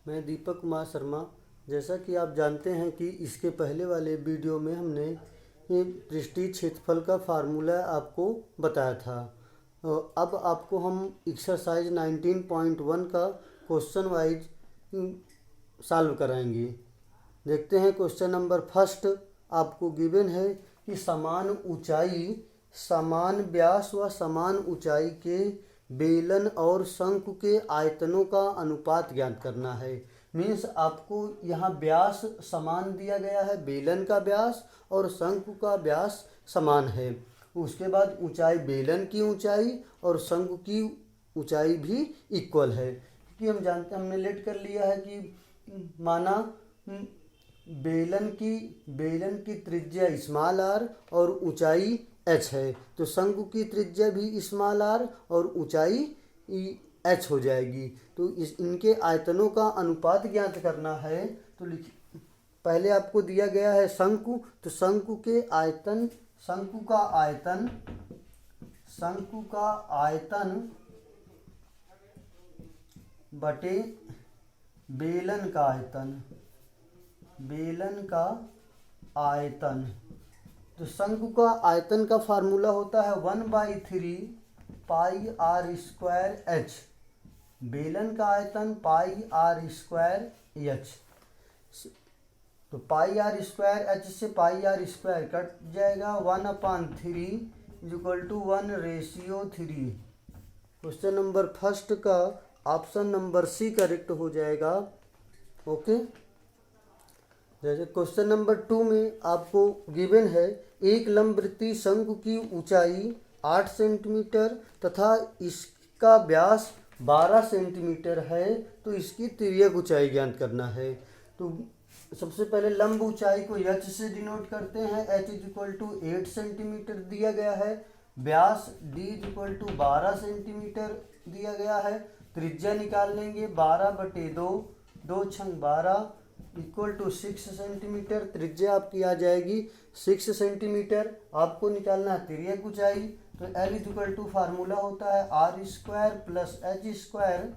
मैं दीपक कुमार शर्मा। जैसा कि आप जानते हैं कि इसके पहले वाले वीडियो में हमने ये पृष्ठीय क्षेत्रफल का फार्मूला आपको बताया था। अब आपको हम एक्सरसाइज 19.1 का क्वेश्चन वाइज सॉल्व कराएंगे। देखते हैं क्वेश्चन नंबर फर्स्ट। आपको गिवन है कि समान ऊंचाई, समान व्यास व समान ऊंचाई के बेलन और शंकु के आयतनों का अनुपात ज्ञात करना है। मीन्स आपको यहाँ व्यास समान दिया गया है, बेलन का व्यास और शंकु का व्यास समान है। उसके बाद ऊंचाई, बेलन की ऊंचाई और शंकु की ऊंचाई भी इक्वल है, क्योंकि हम जानते, हमने लेट कर लिया है कि माना बेलन की त्रिज्या स्मॉल आर और ऊंचाई एच है, तो शंकु की त्रिज्या भी स्मॉल आर और ऊंचाई एच हो जाएगी। तो इनके आयतनों का अनुपात ज्ञात करना है। तो पहले आपको दिया गया है शंकु, तो शंकु का आयतन बटे बेलन का आयतन। तो शंकु का आयतन का फार्मूला होता है 1/3 पाई आर स्क्वायर एच। बेलन का आयतन पाई आर स्क्वायर एच। तो पाई आर स्क्वायर एच से पाई आर स्क्वायर कट जाएगा, 1/3 = 1/3। क्वेश्चन नंबर फर्स्ट का ऑप्शन नंबर सी करेक्ट हो जाएगा। ओके। जैसे क्वेश्चन नंबर 2 में आपको गिवन है एक लंबवृत्तीय शंकु की ऊंचाई 8 सेंटीमीटर तथा इसका व्यास 12 सेंटीमीटर है, तो इसकी तिर्यक ऊंचाई ज्ञात करना है। तो सबसे पहले लंब ऊंचाई को एच से डिनोट करते हैं। h = 8 सेंटीमीटर दिया गया है, व्यास d = 12 सेंटीमीटर दिया गया है। त्रिज्या निकाल लेंगे, 12/2, 2 × 12 = 6 सेंटीमीटर। त्रिज्या आपकी आ जाएगी 6 सेंटीमीटर। आपको निकालना है तिर्यक ऊंचाई, तो L = फार्मूला होता है r² + h²।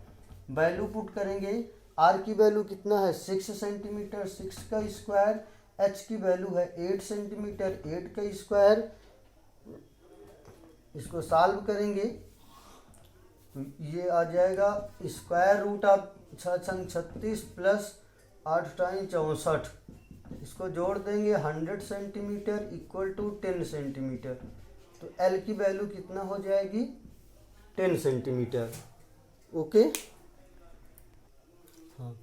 वैल्यू पुट करेंगे, r की वैल्यू कितना है 6 सेंटीमीटर, 6 का स्क्वायर। h की वैल्यू है 8 सेंटीमीटर, 8 का स्क्वायर। इसको सॉल्व करेंगे तो ये आ जाएगा √6 × 36 + 8 × 64। इसको जोड़ देंगे 100 सेंटीमीटर = 10 सेंटीमीटर। तो L की वैल्यू कितना हो जाएगी 10 सेंटीमीटर। ओके। हाँ,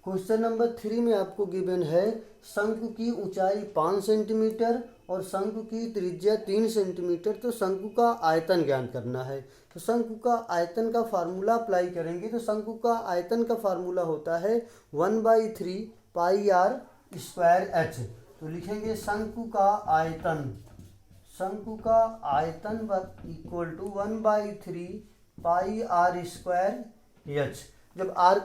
क्वेश्चन नंबर 3 में आपको गिवन है शंकु की ऊंचाई 5 सेंटीमीटर और शंकु की त्रिज्या 3 सेंटीमीटर, तो शंकु का आयतन ज्ञात करना है। तो शंकु का आयतन का फार्मूला अप्लाई करेंगे, तो शंकु का आयतन का फार्मूला होता है 1/3 पाई आर स्क्वायर एच। तो लिखेंगे शंकु का आयतन = 1/3 पाई आर स्क्वायर एच। जब आर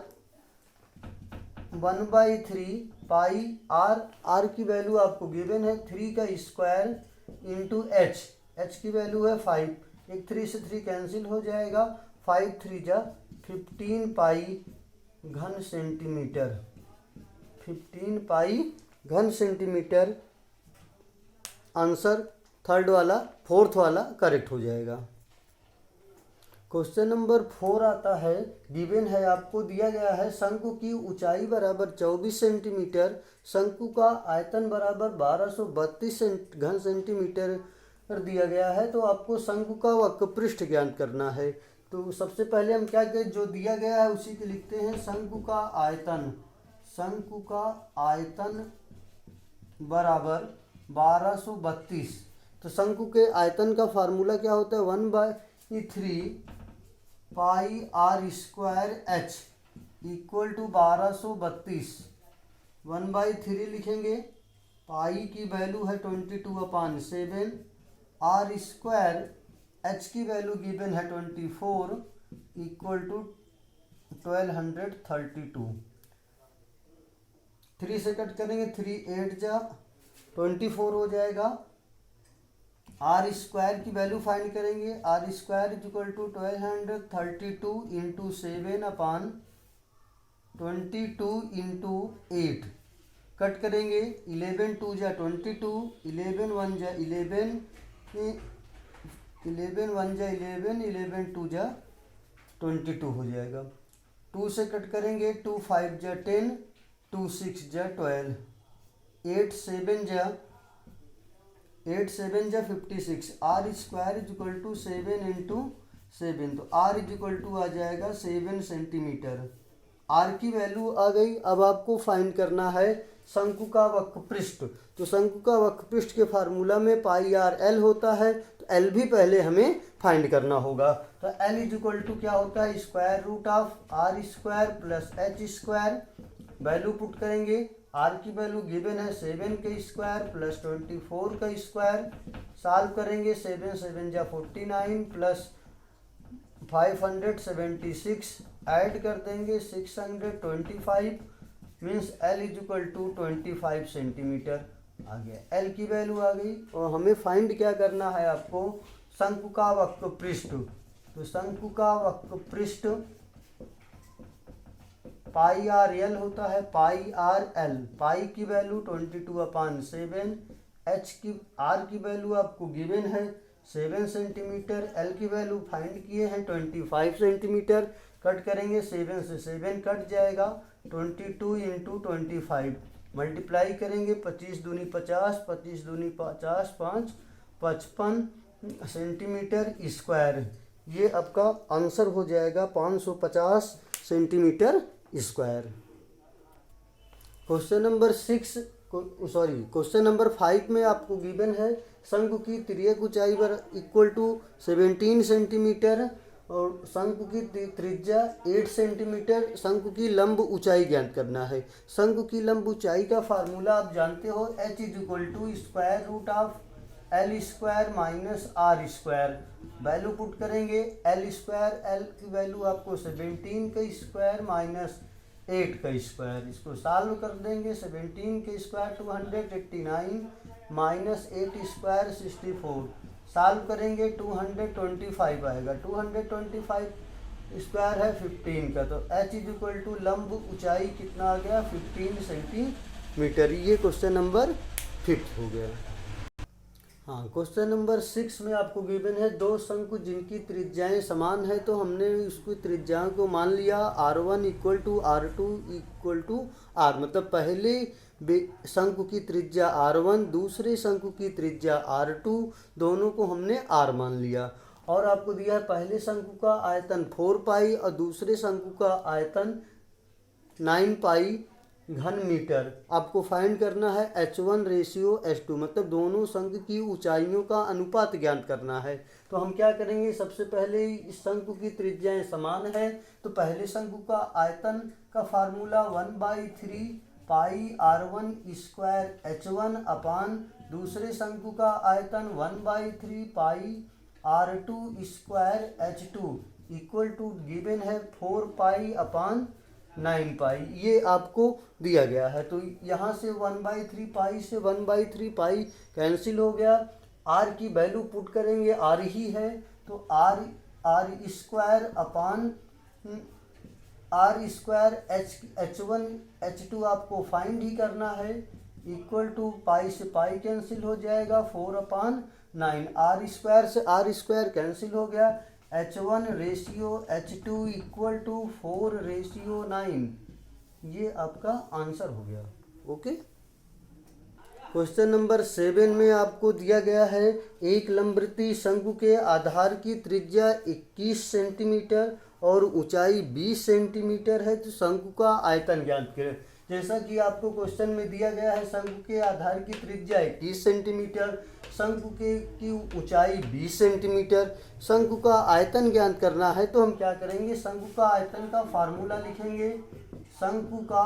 1/3 पाई आर की वैल्यू आपको गिवन है 3 का स्क्वायर इंटू एच की वैल्यू है 5। एक 3 से 3 कैंसिल हो जाएगा, 5 3 जा 15 पाई घन सेंटीमीटर। 15 पाई घन सेंटीमीटर आंसर फोर्थ वाला करेक्ट हो जाएगा। क्वेश्चन नंबर 4 आता है, गिवन है आपको दिया गया है शंकु की ऊंचाई बराबर 24 सेंटीमीटर, शंकु का आयतन बराबर 1232 घन सेंटीमीटर दिया गया है। तो आपको शंकु का वक्रपृष्ठ ज्ञात करना है। तो सबसे पहले हम क्या करें, जो दिया गया है उसी के लिखते हैं। शंकु का आयतन बराबर 1232। तो शंकु के आयतन का फार्मूला क्या होता है 1/3 पाई आर स्क्वायर एच = 1232। 1/3 लिखेंगे, पाई की वैल्यू है 22/7, आर स्क्वायर एच की वैल्यू गिवन है 24 = 1232। 3 से कट करेंगे, 3 8 जा 24 हो जाएगा। आर स्क्वायर की वैल्यू फाइंड करेंगे, r² = 1232 × 7/, 22 इंटू 8 कट करेंगे, 11 2 जा 22, 11 1 जा 11, 11 1 जा 11, 11 2 जा 22 हो जाएगा। 2 से कट करेंगे, 2 5 जा 10, 2 6 जा 12, 8 7 जा 56। R square is equal to 7 into 7, तो आर इज इक्वल टू आ जाएगा 7 सेंटीमीटर। आर की वैल्यू आ गई। अब आपको फाइंड करना है शंकु का वक्रपृष्ठ। तो शंकु का वक्रपृष्ठ के फार्मूला में पाई आर एल होता है, तो एल भी पहले हमें फाइंड करना होगा। तो एल इज इक्वल टू क्या होता है, square root of R square plus H square. Value put करेंगे, आर की वैल्यू गिवन है 7 का स्क्वायर प्लस 24 का स्क्वायर। सॉल्व करेंगे, 7 7 जा 49 प्लस 576 ऐड कर देंगे 625, means L is equal to 25 centimetre आ गया। एल की वैल्यू आ गई। और हमें फाइंड क्या करना है आपको, शंकु का वक्रपृष्ठ। तो शंकु का वक्रपृष्ठ पाई आर एल होता है, पाई आर एल। पाई की वैल्यू 22/7, एच की आर की वैल्यू आपको गिवन है 7 सेंटीमीटर, एल की वैल्यू फाइंड किए हैं 25 सेंटीमीटर। कट करेंगे, 7 से 7 कट जाएगा, 22 इंटू 25 मल्टीप्लाई करेंगे, 25 दूनी 50, 25 दूनी 50, 5 55 सेंटीमीटर स्क्वायर। ये आपका आंसर हो जाएगा 550 सेंटीमीटर स्क्वायर। क्वेश्चन नंबर 5 में आपको गिवन है शंकु की तिर्यक ऊंचाई पर इक्वल टू 17 सेंटीमीटर और शंकु की त्रिज्या 8 सेंटीमीटर। शंकु की लंब ऊंचाई ज्ञात करना है। शंकु की लंब ऊंचाई का फार्मूला आप जानते हो, h is equal to square root of L square minus R square. Value put करेंगे, एल स्क्वायर, एल की वैल्यू आपको 17 का स्क्वायर माइनस 8 का स्क्वायर। इसको सॉल्व कर देंगे, 17 के स्क्वायर 289 माइनस 8 स्क्वायर 64। सॉल्व करेंगे, 225 आएगा। 225 स्क्वायर है 15 का, तो h इज इक्वल टू लंब ऊंचाई कितना आ गया, 15 सेंटीमीटर। ये क्वेश्चन नंबर 5 हो गया। हाँ, क्वेश्चन नंबर 6 में आपको गिवन है दो शंकु जिनकी त्रिज्याएं समान है। तो हमने उसकी त्रिज्याओं को मान लिया R1 equal to R2 equal to R, मतलब पहले शंकु की त्रिज्या R1, दूसरे शंकु की त्रिज्या R2, दोनों को हमने R मान लिया। और आपको दिया है पहले शंकु का आयतन 4 पाई और दूसरे शंकु का आयतन 9 पाई घन मीटर। आपको फाइंड करना है H1 रेशियो H2, मतलब दोनों शंकु की ऊंचाइयों का अनुपात ज्ञात करना है। तो हम क्या करेंगे, सबसे पहले इस शंकु की त्रिज्याएं समान है, तो पहले शंकु का आयतन का फार्मूला 1/3 पाई R1 स्क्वायर H1 अपान दूसरे शंकु का आयतन 1/3 pi R2 square H2 equal to given है 4 पाई अपान 9 पाई। ये आपको दिया गया है। तो यहाँ से 1/3 पाई से 1/3 पाई कैंसिल हो गया। आर की वैल्यू पुट करेंगे, आर ही है, तो R square upon R square H1 H2 आपको फाइंड ही करना है, इक्वल टू पाई से पाई कैंसिल हो जाएगा, 4/9। आर स्क्वायर से आर स्क्वायर कैंसिल हो गया, H1 ratio H2 equal to 4/9। ये आपका आंसर हो गया। ओके। क्वेश्चन नंबर 7 में आपको दिया गया है एक लंबवृत्तीय शंकु के आधार की त्रिज्या 21 सेंटीमीटर और ऊंचाई 20 सेंटीमीटर है। तो शंकु का आयतन ज्ञात करें। जैसा कि आपको क्वेश्चन में दिया गया है, शंकु के आधार की त्रिज्या 21 सेंटीमीटर, शंकु की ऊंचाई 20 सेंटीमीटर, शंकु का आयतन ज्ञात करना है। तो हम क्या करेंगे, शंकु का आयतन का फार्मूला लिखेंगे। शंकु का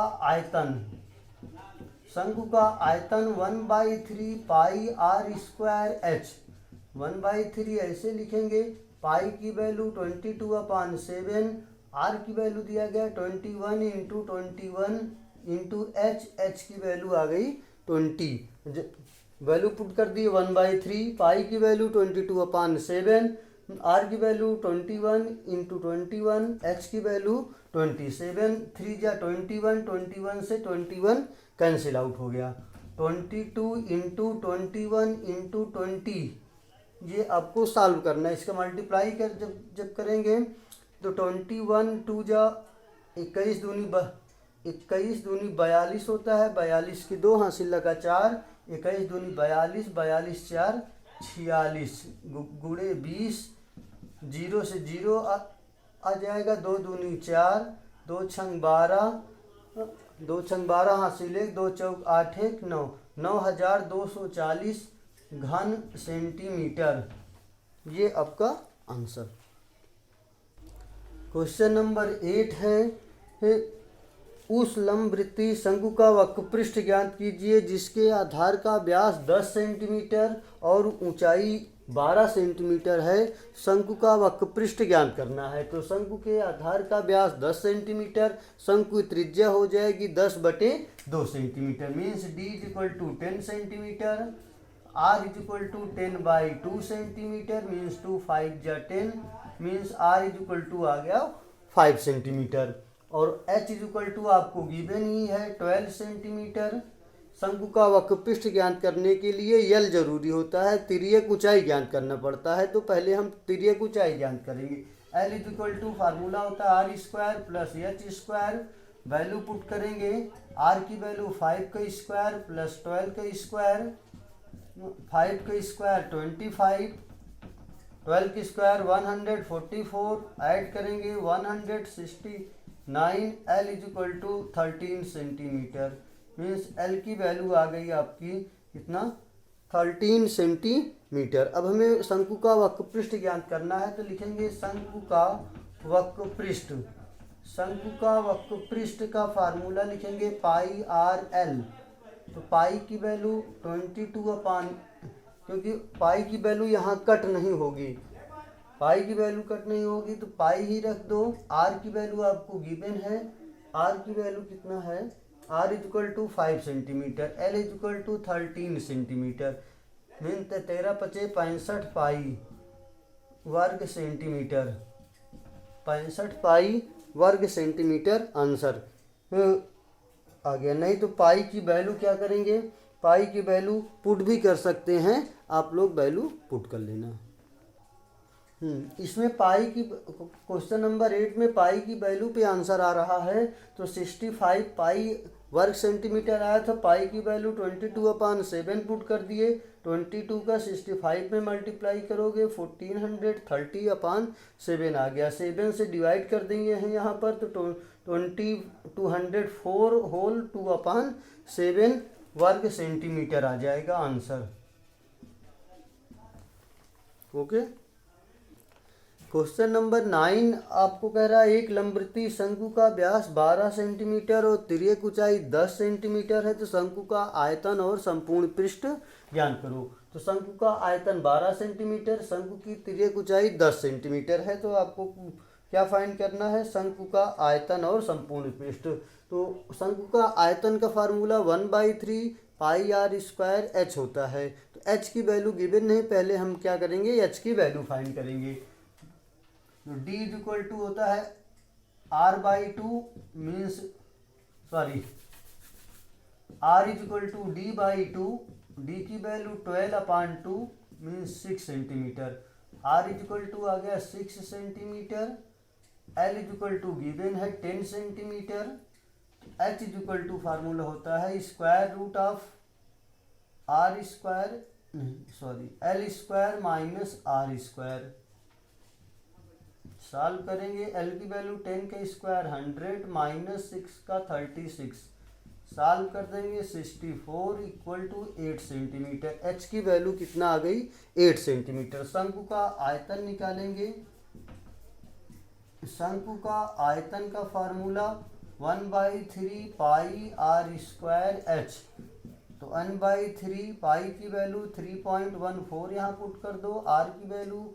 आयतन 1/3 पाई आर स्क्वायर एच। 1/3 ऐसे लिखेंगे, पाई की वैल्यू 22/7, आर की वैल्यू दिया गया 21 इंटू 21 इंटू एच की वैल्यू आ गई 20। वैल्यू पुट कर दी 1/3, पाई की वैल्यू 22/7, आर की वैल्यू 21 इंटू 21, एच की वैल्यू 20, 7 3 जा 21, 21 से 21 कैंसिल आउट हो गया। 22 इंटू 21 इंटू 20, ये आपको सॉल्व करना है। इसका मल्टीप्लाई कर जब करेंगे तो 21 2 जा 21 दूनी 21 दूनी 42 होता है, 42 की 2 हासिल लगा 4, 21 दूनी 42, 42 4 46 गुणे 20, 0 से 0 आ जाएगा, 2 दूनी 4, 2 छंग 12, 2 छंग 12 हासिल 1, 2 चौक 8 1 9, 9240 घन सेंटीमीटर, ये आपका आंसर। क्वेश्चन नंबर 8 है उस लंबवृत्तीय शंकु का वक्रपृष्ठ ज्ञात कीजिए जिसके आधार का व्यास 10 सेंटीमीटर और ऊंचाई 12 सेंटीमीटर है। शंकु का वक्रपृष्ठ ज्ञात करना है। तो शंकु के आधार का व्यास 10 सेंटीमीटर, शंकु की त्रिज्या हो जाएगी 10/2 centimetre, means d = 10 centimetre, r = 10/2 centimetre, means 2 5 जा 10, मीन्स r = आ गया 5 सेंटीमीटर, और h = आपको गिवन ही है 12 सेंटीमीटर। शंकु का वक्रपृष्ठ ज्ञात करने के लिए यल जरूरी होता है, तिर्यक ऊंचाई ज्ञात करना पड़ता है। तो पहले हम तिर्यक ऊंचाई ज्ञात करेंगे। L = फार्मूला होता है r² + h², वैल्यू पुट करेंगे, r की वैल्यू 5 का स्क्वायर प्लस 12 का स्क्वायर, 5 का स्क्वायर 25, 12 की स्क्वायर 144, ऐड करेंगे 169, L = 13 सेंटीमीटर, मीन्स L की वैल्यू आ गई आपकी कितना 13 सेंटीमीटर। अब हमें शंकु का वक्रपृष्ठ ज्ञात करना है। तो लिखेंगे शंकु का वक्रपृष्ठ, शंकु का वक्रपृष्ठ का फार्मूला लिखेंगे πr/L। तो पाई की वैल्यू 22 क्योंकि पाई की वैल्यू यहाँ कट नहीं होगी, पाई की वैल्यू कट नहीं होगी तो पाई ही रख दो। आर की वैल्यू आपको गिवन है, आर की वैल्यू कितना है, r = 5 centimetre, L = 13 centimetre, mean 13 × 5 = 65 पाई वर्ग सेंटीमीटर, 65 पाई वर्ग सेंटीमीटर आंसर आ गया। नहीं तो पाई की वैल्यू क्या करेंगे, पाई की वैल्यू पुट भी कर सकते हैं, आप लोग वैल्यू पुट कर लेना। इसमें पाई की क्वेश्चन नंबर 8 में पाई की वैल्यू पे आंसर आ रहा है। तो 65 पाई वर्ग सेंटीमीटर आया था, पाई की वैल्यू 22/7 पुट कर दिए, 22 का 65 में मल्टीप्लाई करोगे 1430/7 आ गया, 7 से डिवाइड कर देंगे हैं यहाँ पर, तो 204 होल 2/7 वर्ग सेंटीमीटर आ जाएगा आंसर। ओके। क्वेश्चन नंबर 9 आपको कह रहा है एक लंबवृत्तीय शंकु का व्यास 12 सेंटीमीटर और तिर्यक ऊंचाई 10 सेंटीमीटर है। तो शंकु का आयतन और संपूर्ण पृष्ठ ज्ञात करो। तो शंकु का आयतन 12 सेंटीमीटर, शंकु की तिर्यक ऊंचाई 10 सेंटीमीटर है। तो आपको क्या फाइंड करना है, शंकु का आयतन और संपूर्ण पृष्ठ। तो शंकु का आयतन का फार्मूला 1/3 πr² h होता है। तो h की वैल्यू गिवन नहीं, पहले हम क्या करेंगे, h की वैल्यू फाइंड करेंगे। तो d = होता है r/2 means r d/2, d की वैल्यू 12/2 मीन्स 6 सेंटीमीटर, r = आ गया 6 सेंटीमीटर, L = गिवन है 10 सेंटीमीटर, h = फार्मूला होता है √r² L² - r²। सॉल्व करेंगे, L की वैल्यू 10 का स्क्वायर 100 माइनस 6 का 36, सॉल्व कर देंगे 64 = 8 सेंटीमीटर। h की वैल्यू कितना आ गई, 8 सेंटीमीटर। शंकु का आयतन निकालेंगे। शंकु का आयतन का फार्मूला 1/3 πr² h। तो 1/3 पाई की वैल्यू 3.14 यहाँ पुट कर दो, r की वैल्यू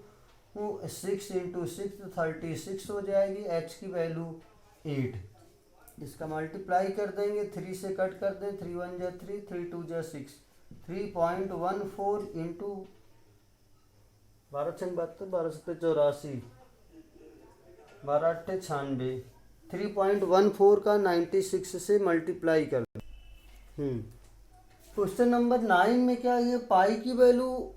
6 × 6 36 हो जाएगी, h की वैल्यू 8। इसका मल्टीप्लाई कर देंगे, 3 से कट कर दें, 3 1 जा 3, 3 2 जा 6, 3.14 इंटू 12 6 72, 12 7 84, 12 8 96, 3.14 का 96 से मल्टीप्लाई कर दो। क्वेश्चन नंबर 9 में क्या है, पाई की वैल्यू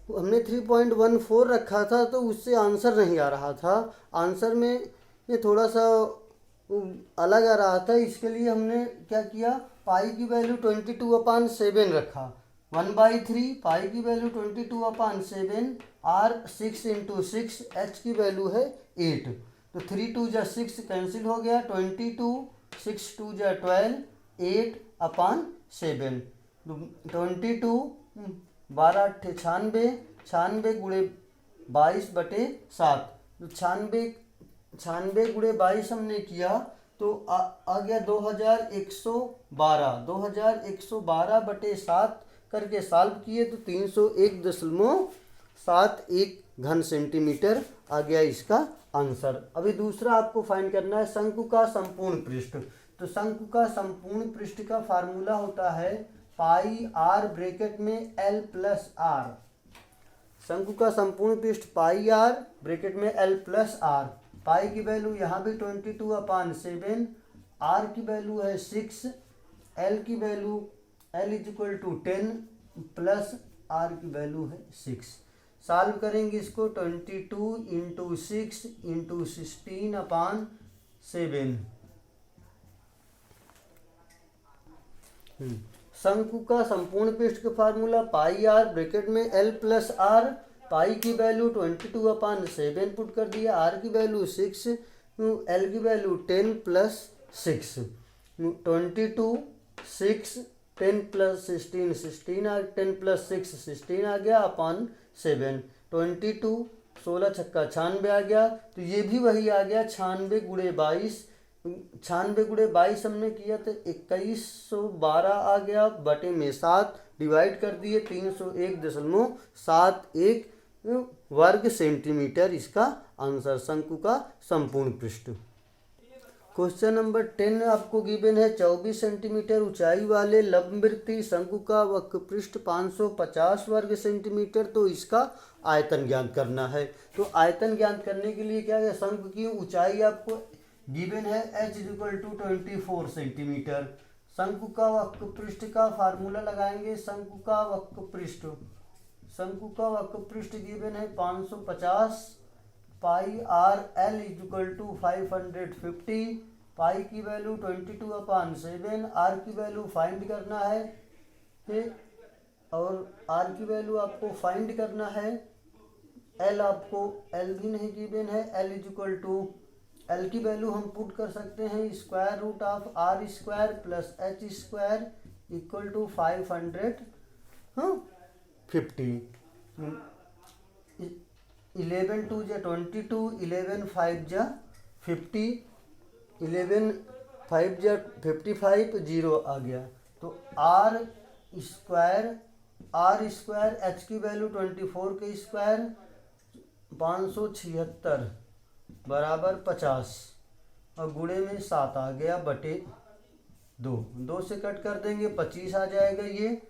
हमने 3.14 रखा था तो उससे आंसर नहीं आ रहा था। आंसर में ये थोड़ा सा अलग आ रहा था, इसके लिए हमने क्या किया, पाई की वैल्यू 22/7 रखा। 1/3 पाई की वैल्यू 22/7, आर 6 × 6, एच की वैल्यू है 8। तो 3 2 जा 6 कैंसिल हो गया, 22, 6 2 जा 12, 8/7। 22 12 8 96, 96 गुणे 22/7। तो 96 गुणे 22 हमने किया तो आ गया 2112। 2112/7 करके सॉल्व किए तो 301.71 घन सेंटीमीटर आ गया इसका आंसर। अभी दूसरा आपको फाइंड करना है शंकु का संपूर्ण पृष्ठ। तो शंकु का संपूर्ण पृष्ठ का फार्मूला होता है पाई आर ब्रैकेट में एल प्लस आर। शंकु का संपूर्ण पृष्ठ पाई आर ब्रैकेट में एल प्लस आर। पाई की वैल्यू यहाँ भी 22/7, आर की वैल्यू है 6, एल की value L equal to 10 plus R की वैल्यू है 6। सॉल्व करेंगे इसको, 22 × 6 × 16/7। शंकु का संपूर्ण पृष्ठ का फार्मूला पाई आर ब्रैकेट में एल प्लस आर। पाई की वैल्यू 22/7 पुट कर दिया, आर की वैल्यू 6, एल की वैल्यू 10 प्लस 6। 22 6 10 प्लस 16 16 10 प्लस 6 16 आ गया अपन 7। 22 16 छक्का 96 आ गया। तो ये भी वही आ गया 96 गुणे 22। 96 गुणे 22 हमने किया तो 2112 आ गया, बटे में 7 डिवाइड कर दिए, 301.71 वर्ग सेंटीमीटर इसका आंसर शंकु का संपूर्ण पृष्ठ। क्वेश्चन नंबर 10 आपको गिवन है 24 सेंटीमीटर ऊंचाई वाले लंबवृत्तीय शंकु का वक्र पृष्ठ 550 वर्ग सेंटीमीटर। तो इसका आयतन ज्ञात करना है। तो आयतन ज्ञात करने के लिए क्या है, शंकु की ऊंचाई आपको गिवन है h = 24 सेंटीमीटर। शंकु का वक्र पृष्ठ का फार्मूला लगाएंगे। शंकु का वक्र पृष्ठ गिवन है 550, पाई आर एल = 550, पाई की वैल्यू 22/7, आर की वैल्यू फाइंड करना है और आर की वैल्यू आपको फाइंड करना है। एल आपको एल भी नहीं गिवन है, एल की वैल्यू हम पुट कर सकते हैं √r² प्लस h² = 550। 11 2 जा 22, 11 5 जा 50, 11 5 जा 55, 0 आ गया। तो r² h की वैल्यू 24 के स्क्वायर 576 बराबर 50 और गुणे में 7 आ गया, बटे 2 से कट कर देंगे 25 आ जाएगा। ये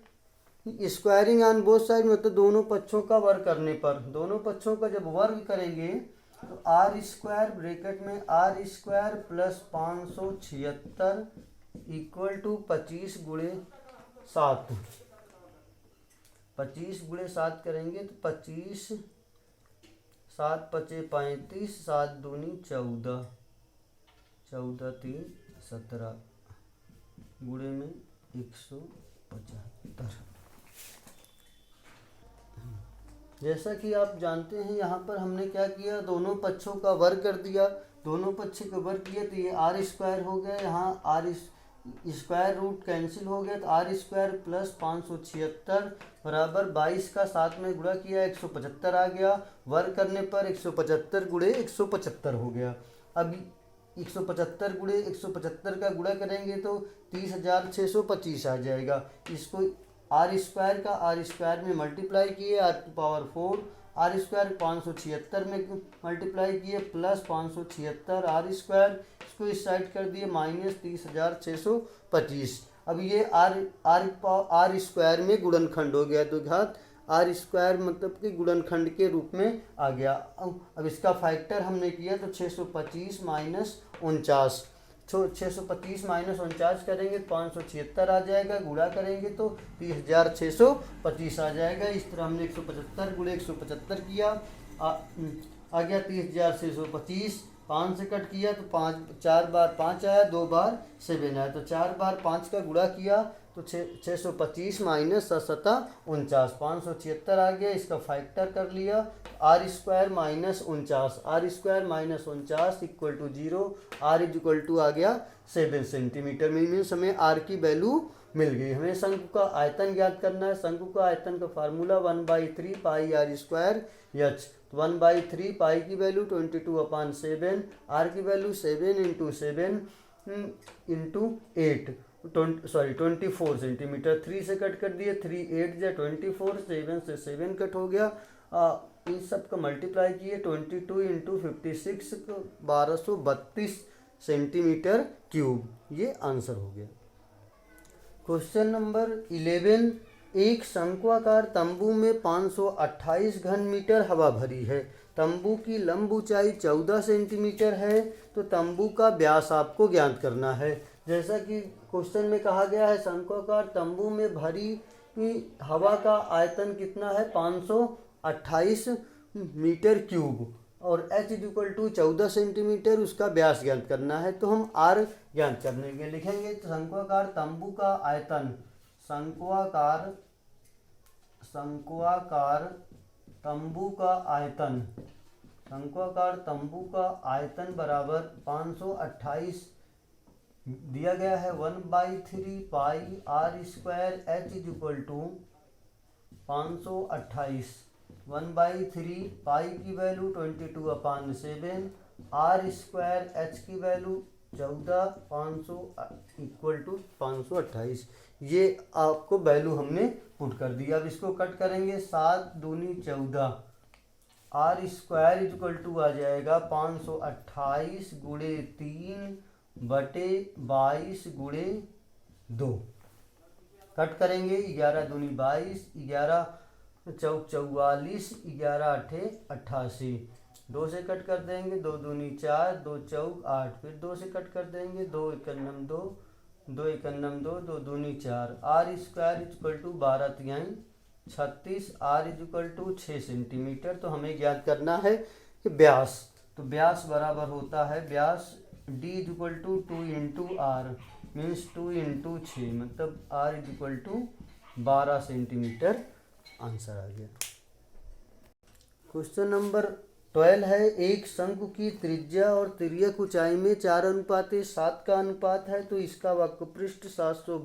स्क्वायरिंग ऑन बोथ साइड मतलब दोनों पक्षों का वर्ग करने पर, दोनों पक्षों का जब वर्ग करेंगे तो r² ब्रैकेट में r² प्लस 576 = 25 गुणे 7। 25 गुणे 7 करेंगे तो 25, 7 5 35, 7 दूनी 14, 14 3 17 गुणे में 175। जैसा कि आप जानते हैं यहाँ पर हमने क्या किया, दोनों पक्षों का वर्ग कर दिया। दोनों पक्ष का वर्ग किया तो ये r² हो गया, यहाँ स्क्वायर रूट कैंसिल हो गया तो r² प्लस 576 बराबर 22 का 7 में गुणा किया 175 आ गया। वर्ग करने पर 175 गुणे 175 हो गया। अब 175 गुणे 175 का गुणा करेंगे तो 30,625 आ जाएगा। इसको r² में मल्टीप्लाई किए, r⁴ r² 576 में मल्टीप्लाई किए प्लस 576 r², इसको इस साइड कर दिए माइनस 30,625। अब ये r² में गुणनखंड हो गया, तो घात r² मतलब कि गुणनखंड के रूप में आ गया। अब इसका फैक्टर हमने किया तो 625 - 49 625 माइनस 49 करेंगे 576 आ जाएगा, गुणा करेंगे तो 30,625 आ जाएगा। इस तरह हमने 175 गुणे 175 किया, आ गया 30,625। 5 से कट किया तो 4 बार 5 आया, 2 बार 7 आया, तो 4 बार 5 का गुणा किया तो 625 माइनस 49, 576 आ गया। इसका फैक्टर कर लिया, R square minus 49 equal to 0, R is equal to आ गया 7 सेंटीमीटर। मीन्स हमें आर की वैल्यू मिल गई। हमें शंकु का आयतन ज्ञात करना है। शंकु का आयतन का formula 1/3 pi R square H. 1/3 pi की वैल्यू 22/7, आर की वैल्यू 7 × 7 × 8 24 सेंटीमीटर। 3 से कट कर दिए, 3 8 या 24, 7 से 7 कट हो गया। इन सब का मल्टीप्लाई किए 22 × 56 1232 सेंटीमीटर क्यूब। ये आंसर हो गया। क्वेश्चन नंबर 11, एक शंक्वाकार तंबू में 528 घन मीटर हवा भरी है। तंबू की लंब ऊंचाई 14 सेंटीमीटर है, तो तंबू का व्यास आपको ज्ञात करना है। जैसा कि क्वेश्चन में कहा गया है, शंक्वाकार तंबू में भरी हवा का आयतन कितना है, 528 मीटर क्यूब, और h = 14 सेंटीमीटर उसका व्यास ज्ञात करना है। तो हम r ज्ञात करने के लिखेंगे। तो शंक्वाकार तंबू का आयतन, शंक्वाकार तंबू का आयतन बराबर 528 दिया गया है। 1/3 pi R square H is equal to 528। 1/3 pi की वैल्यू 22/7, आर स्क्वायर एच की वैल्यू 14, 500 इक्वल टू 528। ये आपको वैल्यू हमने पुट कर दिया। अब इसको कट करेंगे, 7 दूनी 14, R square is equal to आ जाएगा 528 गुणे 3 बटे 22 गुणे 2। कट करेंगे, 11 दूनी 22, 11 चौक 44, 11 आठे 88। 2 से कट कर देंगे, 2 दूनी 4, 2 चौक 8, फिर 2 से कट कर देंगे, 2 एकन्नम 2, 2 एकन्नम 2, 2 दूनी 4। R square is equal to 12 तिहाई 36, R is equal to 6 centimetre. तो हमें ज्ञात करना है कि व्यास, तो व्यास बराबर होता है, व्यास d is equal to 2 × r, means 2 × 6, मतलब r is equal to 12 centimetre. Answer आ गया। क्वेश्चन नंबर 12 है, एक शंकु की त्रिज्या और तिर्यक ऊंचाई में 4:7 का अनुपात है, तो इसका वक्रपृष्ठ 752